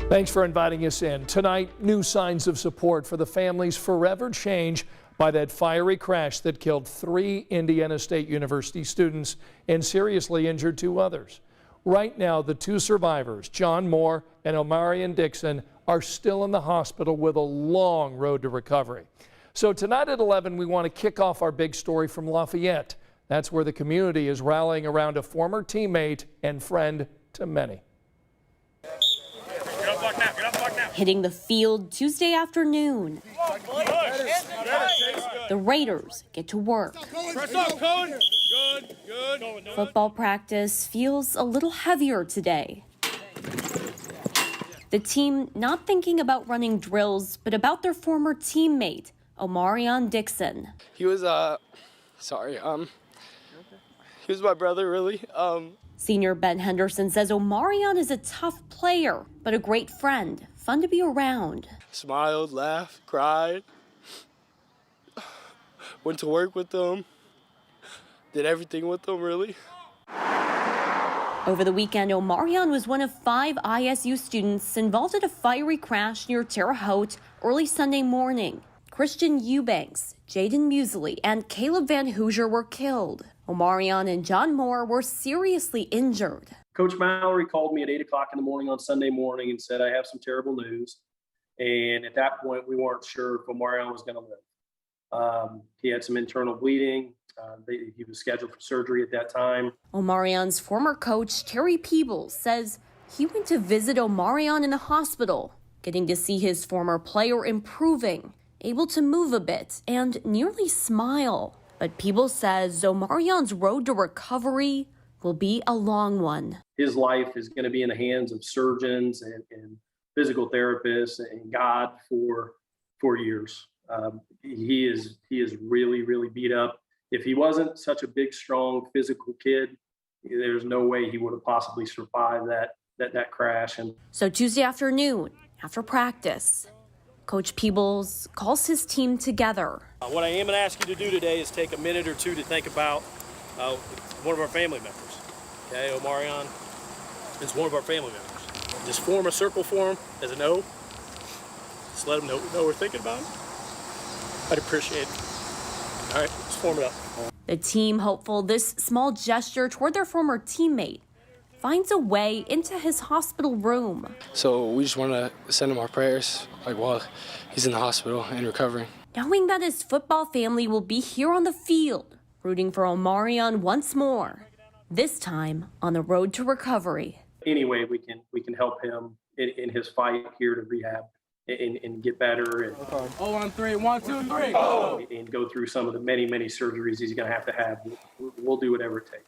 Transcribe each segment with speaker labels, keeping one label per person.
Speaker 1: Thanks for inviting us in. Tonight, new signs of support for the families forever changed by that fiery crash that killed 3 Indiana State University students and seriously injured 2 others. Right now, the 2 survivors, John Moore and Omarion Dixon, are still in the hospital with a long road to recovery. So tonight at 11, we want to kick off our big story from Lafayette. That's where the community is rallying around a former teammate and friend to many.
Speaker 2: Hitting the field Tuesday afternoon. The Raiders get to work. Football practice feels a little heavier today. The team not thinking about running drills, but about their former teammate, Omarion Dixon.
Speaker 3: He was, he was my brother, really.
Speaker 2: Senior Ben Henderson says Omarion is a tough player, but a great friend, fun to be around.
Speaker 3: Smiled, laughed, cried, went to work with them, did everything with them, really.
Speaker 2: Over the weekend, Omarion was one of 5 ISU students involved in a fiery crash near Terre Haute early Sunday morning. Christian Eubanks, Jaden Musley, and Caleb Van Hoosier were killed. Omarion and John Moore were seriously injured.
Speaker 4: Coach Mallory called me at 8 o'clock in the morning on Sunday morning and said, I have some terrible news. And at that point, we weren't sure if Omarion was going to live. He had some internal bleeding. He was scheduled for surgery at that time.
Speaker 2: Omarion's former coach, Terry Peebles, says he went to visit Omarion in the hospital, getting to see his former player improving, able to move a bit, and nearly smile. But Peebles says Omarion's road to recovery will be a long one.
Speaker 4: His life is going to be in the hands of surgeons and physical therapists and God for years. He is really, really beat up. If he wasn't such a big, strong, physical kid, there's no way he would have possibly survived that crash. And
Speaker 2: so Tuesday afternoon, after practice, Coach Peebles calls his team together.
Speaker 5: What I am going to ask you to do today is take a minute or two to think about one of our family members. Okay, Omarion is one of our family members. Just form a circle for him as a no. Just let him know we're thinking about him. I'd appreciate it. All right, let's form it up.
Speaker 2: The team hopeful this small gesture toward their former teammate finds a way into his hospital room.
Speaker 3: So we just want to send him our prayers, while he's in the hospital and recovering.
Speaker 2: Knowing that his football family will be here on the field, rooting for Omarion once more, this time on the road to recovery.
Speaker 4: Any way we can help him in his fight here to rehab and get better. And,
Speaker 3: Oh, on 3, 1, 2, 3. Oh.
Speaker 4: And go through some of the many surgeries he's going to have. We'll do whatever it takes.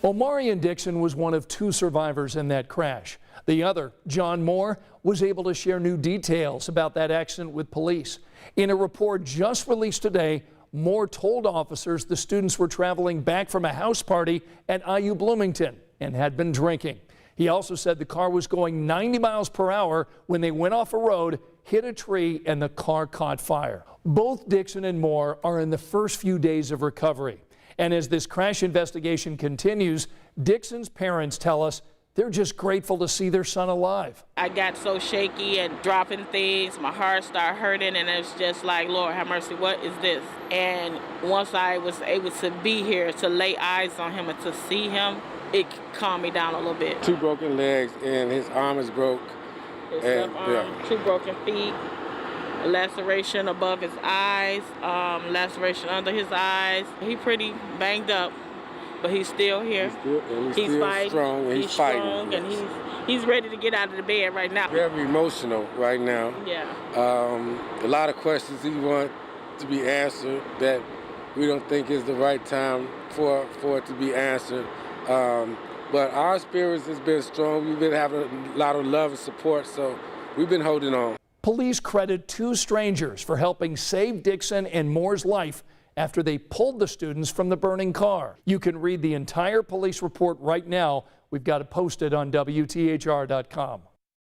Speaker 1: Omarion Dixon was one of 2 survivors in that crash. The other, John Moore, was able to share new details about that accident with police. In a report just released today, Moore told officers the students were traveling back from a house party at IU Bloomington and had been drinking. He also said the car was going 90 miles per hour when they went off a road, hit a tree, and the car caught fire. Both Dixon and Moore are in the first few days of recovery. And as this crash investigation continues, Dixon's parents tell us they're just grateful to see their son alive.
Speaker 6: I got so shaky and dropping things, my heart started hurting, and it's just like, Lord have mercy, what is this? And once I was able to be here, to lay eyes on him and to see him, it calmed me down a little bit.
Speaker 7: 2 broken legs and his arm is broke.
Speaker 6: His left arm, 2 broken feet, a laceration above his eyes, laceration under his eyes. He pretty banged up, but he's still here.
Speaker 7: He's fighting. Strong, and he's fighting.
Speaker 6: Strong, and he's ready to get out of the bed right now.
Speaker 7: Very emotional right now.
Speaker 6: Yeah.
Speaker 7: A lot of questions he wants to be answered that we don't think is the right time for it to be answered. But our spirits has been strong. We've been having a lot of love and support, so we've been holding on.
Speaker 1: Police credit 2 strangers for helping save Dixon and Moore's life after they pulled the students from the burning car. You can read the entire police report right now. We've got it posted on WTHR.com.